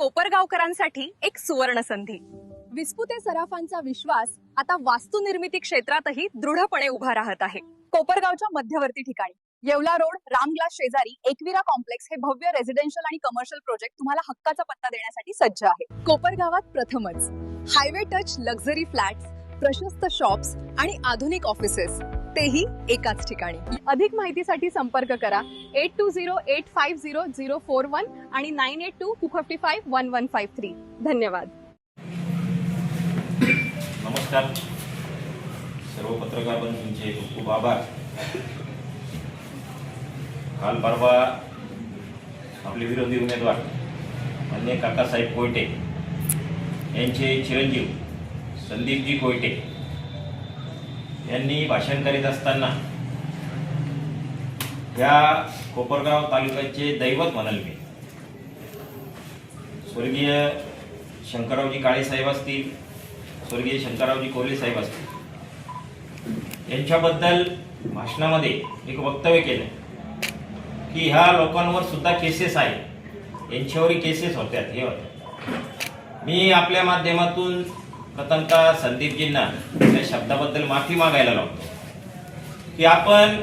कोपरगावकरांसाठी एक सुवर्ण संधी. विस्पुते सराफांचा विश्वास आता वास्तुनिर्मिती क्षेत्रातही दृढपणे उभा राहत आहे. कोपरगावच्या मध्यवर्ती ठिकाणी येवला रोड रामग्लास शेजारी एकविरा कॉम्प्लेक्स हे भव्य रेसिडेन्शियल आणि कमर्शियल प्रोजेक्ट तुम्हाला हक्काचा पत्ता देण्यासाठी सज्ज आहे. कोपरगावात प्रथमच हायवे टच लक्झरी फ्लॅट्स, प्रशस्त शॉप्स आणि आधुनिक ऑफिसेस, तेही एकाच ठिकाणी. अधिक माहितीसाठी संपर्क करा 8208500041 आणि 9822551153. धन्यवाद. नमस्कार सर्व पत्रकार बंधूंचे खूप खूप आभार. काल परवा आपले विरोधी उमेदवार माननीय काकासाहेब कोयटे यांचे चिरंजीव संदीपजी कोयटे यांनी भाषण करीत असताना या कोपरगाव तालुक्याचे दैवत म्हणाल मी स्वर्गीय शंकररावजी काळे साहेब असतील, स्वर्गीय शंकररावजी कोल्हे साहेब असतील, यांच्याबद्दल भाषणामध्ये एक वक्तव्य केलं की ह्या लोकांवर सुद्धा केसेस आहे, यांच्यावरही केसेस होत्यात. हे होत्या. मी आपल्या माध्यमातून प्रथमतः संदीपजींना त्या शब्दाबद्दल माफी मागायला लावतो की आपण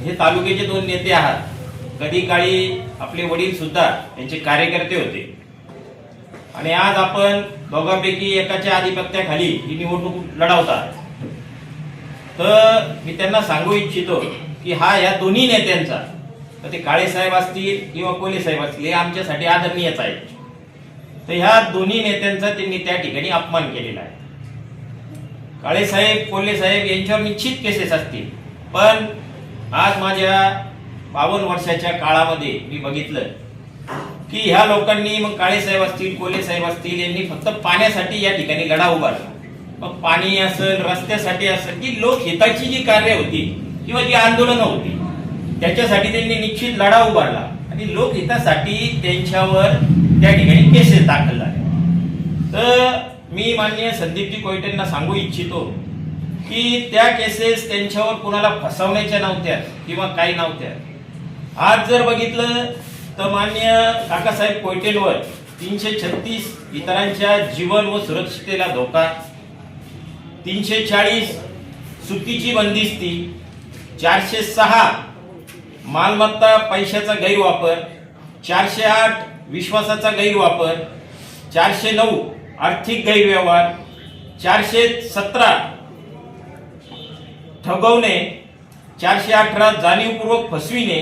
हे तालुक्याचे दोन नेते आहात. कधी काळी आपले वडील सुद्धा यांचे कार्यकर्ते होते आणि आज आपण दोघांपैकी एकाच्या आधिपत्याखाली ही निवडणूक लढवतात. तर मी त्यांना सांगू इच्छितो की हा या दोन्ही नेत्यांचा, तर ते काळे साहेब असतील किंवा कोल्हे साहेब असतील, हे आमच्यासाठी आदरणीयच आहे. तर ह्या दोन्ही नेत्यांचा त्यांनी त्या ठिकाणी अपमान केलेला आहे. काळे साहेब कोल्हे साहेब यांच्यावर निश्चित केसेस असतील, पण आज माझ्या 52 वर्षाच्या काळामध्ये मी बघितलं की ह्या लोकांनी, मग काळे साहेब असतील कोल्हे साहेब असतील, यांनी फक्त पाण्यासाठी या ठिकाणी लढा उभारला. मग पाणी असेल, रस्त्यासाठी असेल, की लोकहिताची जी कार्य होती किंवा जी आंदोलनं होती त्याच्यासाठी त्यांनी निश्चित लढा उभारला आणि लोकहितासाठी त्यांच्यावर त्या ठिकाणी केसेस दाखल झाले. तर मी माननीय संदीपजी कोयटेंना सांगू इच्छितो की त्या केसेस त्यांच्यावर कुणाला फसवण्याच्या नव्हत्या किंवा काही नव्हत्या. आज जर बघितलं तर माननीय काकासाहेब कोयटेंवर 336 इतरांच्या जीवन व सुरक्षिततेला धोका, 340 चुकीची बंदिस्ती, 406 मालमत्ता पैशाचा गैरवापर, 408 विश्वासाचा गैरवापर, 409 आर्थिक गैरव्यवहार, 417 ठगवणे, 418 जाणीवपूर्वक फसविणे,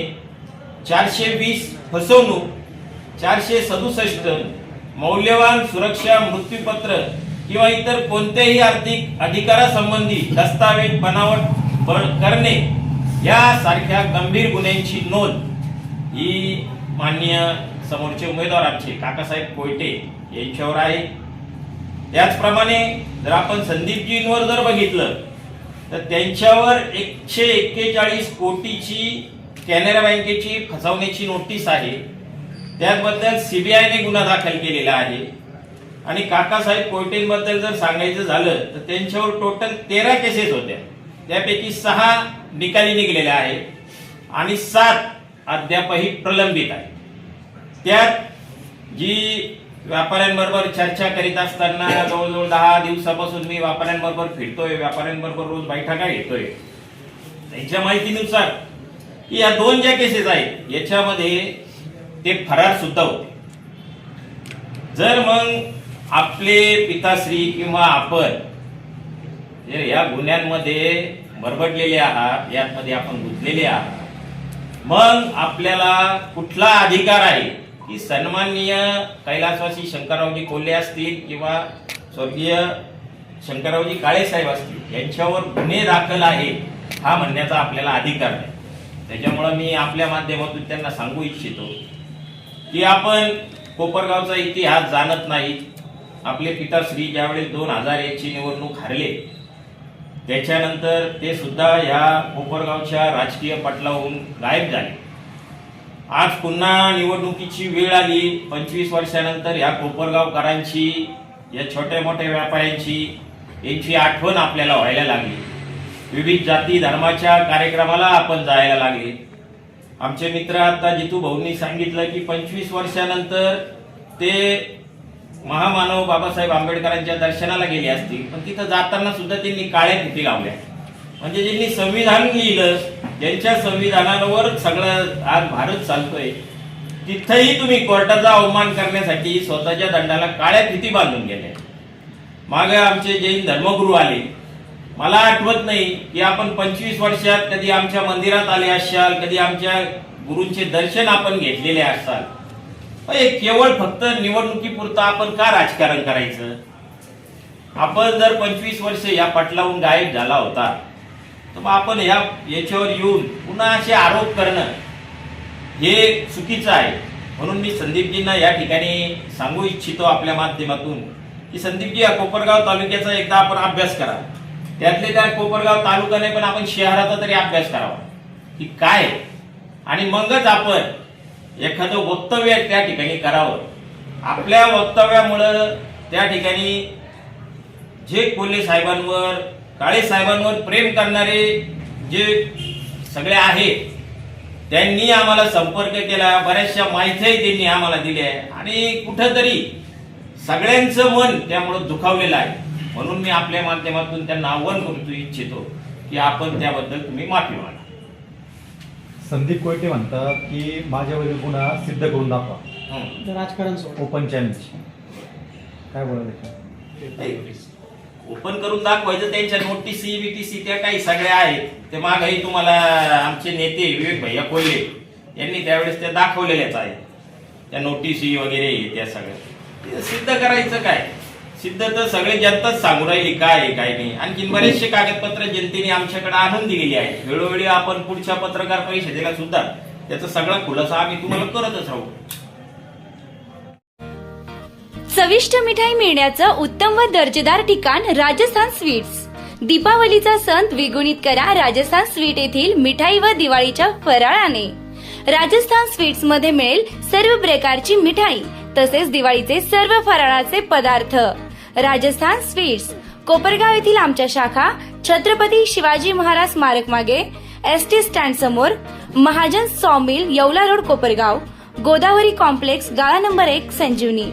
420 फसवणूक, 467 मौल्यवान सुरक्षा मृत्यूपत्र किंवा इतर कोणत्याही आर्थिक अधिकारासंबंधी दस्तावेज बनावट करणे यासारख्या गंभीर गुन्ह्यांची नोंद ही माननीय समोरचे उमेदवार आमचे काकासाहेब कोयटे यांच्यावर आहे. त्याचप्रमाणे जर आपण संदीपजींवर जर बघितलं तर त्यांच्यावर 141 कोटीची कॅनरा बँकेची फसवण्याची नोटीस आहे. त्याबद्दल सीबीआयने गुन्हा दाखल केलेला आहे. आणि काकासाहेब कोयटेंबद्दल जर सांगायचं झालं तर त्यांच्यावर टोटल 13 केसेस होत्या. त्यापैकी 6 निकाली निघलेल्या आहेत आणि 7 अद्यापही प्रलंबित आहे. त्यात जी व्यापाऱ्यांबरोबर चर्चा करीत असताना जवळजवळ 10 दिवसापासून मी व्यापाऱ्यांबरोबर फिरतोय, व्यापाऱ्यांबरोबर रोज बैठका घेतोय. त्यांच्या माहितीनुसार की या 2 ज्या केसेस आहेत याच्यामध्ये ते फरार सुद्धा होते. जर मग आपले पिताश्री किंवा आपण जर या गुन्ह्यांमध्ये बरबडलेले आहात, यामध्ये आपण गुंतलेले आहात, मग आपल्याला कुठला अधिकार आहे की सन्माननीय कैलासवासी शंकररावजी कोल्हे असतील किंवा स्वर्गीय शंकररावजी काळे साहेब असतील यांच्यावर गुन्हे दाखल आहे हा म्हणण्याचा आपल्याला अधिकार नाही. त्याच्यामुळे मी आपल्या माध्यमातून त्यांना सांगू इच्छितो की आपण कोपरगावचा इतिहास जाणत नाही. आपले पिताश्री ज्यावेळेस 2001 ची निवडणूक हारले त्याच्यानंतर ते सुद्धा या कोपरगावच्या राजकीय पटलावरून गायब झाले. आज पुन्हा निवडणुकीची वेळ आली. 25 वर्षानंतर या कोपरगावकरांची, या छोट्या मोठ्या व्यापाऱ्यांची यांची आठवण आपल्याला व्हायला लागली. विविध जाती धर्माच्या कार्यक्रमाला आपण जायला लागले. आमचे मित्र आता जितू भाऊंनी सांगितलं की 25 वर्षानंतर ते महामानव बाबासाहेब आंबेडकरांच्या दर्शनाला गेले असतील, पण तिथं जाताना सुद्धा त्यांनी काळ्या फिती लावल्या. म्हणजे ज्यांनी संविधान लिहिलं, ज्यांच्या संविधानावर सगळं आज भारत चालतोय, तिथंही तुम्ही कोर्टाचा अवमान करण्यासाठी स्वतःच्या दंडाला काळ्या फिती बांधून गेल्या. मागे आमचे जैन धर्मगुरू आले. मला आठवत नाही की आपण 25 वर्षात कधी आमच्या मंदिरात आले असाल, कधी आमच्या गुरूंचे दर्शन आपण घेतलेले असाल. हे केवळ फक्त निवडणुकीपुरतं आपण का राजकारण करायचं? आपण जर 25 वर्ष या पटलावून गायब झाला होता, तर मग आपण याच्यावर येऊन पुन्हा असे आरोप करणं हे चुकीचं आहे. म्हणून मी संदीपजींना या ठिकाणी सांगू इच्छितो आपल्या माध्यमातून की संदीपजी, या कोपरगाव तालुक्याचा एकदा आपण अभ्यास करा. त्यातले त्या कोपरगाव तालुका नाही, पण आपण शहराचा तरी अभ्यास करावा की काय, आणि मगच आपण एखादं वक्तव्य त्या ठिकाणी करावं. आपल्या वक्तव्यामुळं त्या ठिकाणी जे कोल्हे साहेबांवर, काळे साहेबांवर प्रेम करणारे जे सगळे आहेत, त्यांनी आम्हाला संपर्क केला, बऱ्याचशा माहितीही त्यांनी आम्हाला दिल्या, आणि कुठंतरी सगळ्यांचं मन त्यामुळं दुखावलेलं आहे. म्हणून मी आपल्या माध्यमातून त्यांना आव्हान करू इच्छितो की आपण त्याबद्दल तुम्ही माफी मागा. संदीप कोयटे म्हणतात की माझ्यावरील गुन्हा सिद्ध करून दाखवा. राजकारण ओपन चॅलेंज काय बोलायचं? ओपन करून दाखवायचं. त्यांच्या नोटीसी बीटीसी त्या काही सगळ्या आहेत, ते मागही तुम्हाला आमचे नेते विवेक भैया कोल्हे यांनी त्यावेळेस त्या दाखवलेल्याच आहेत. त्या नोटीसी वगैरे त्या सगळ्या सिद्ध करायचं काय? सिद्ध तर सगळे जनताच सांगू राहिली काय आहे काय नाही. आणखी बरेचसे कागदपत्र जनतेने आमच्याकडे आणून दिलेली आहे. वेळोवेळी आपण पुढच्या पत्रकार परिषदेला सुद्धा त्याचा सगळा खुलासा आम्ही तुम्हाला करतच राहू. चविष्ट मिठाई मिळण्याचं उत्तम व दर्जेदार ठिकाण राजस्थान स्वीट्स. दीपावलीचा सण द्विगुणित करा राजस्थान स्वीट येथील मिठाई व दिवाळीच्या फराळाने. राजस्थान स्वीट्स मध्ये मिळेल सर्व प्रकारची मिठाई तसेच दिवाळीचे सर्व फराळाचे पदार्थ. राजस्थान स्वीट्स, कोपरगाव येथील आमच्या शाखा छत्रपती शिवाजी महाराज स्मारक मागे, एसटी स्टँड समोर, महाजन सॉमिल, येवला रोड, कोपरगाव. गोदावरी कॉम्प्लेक्स, गाळा नंबर 1, संजीवनी.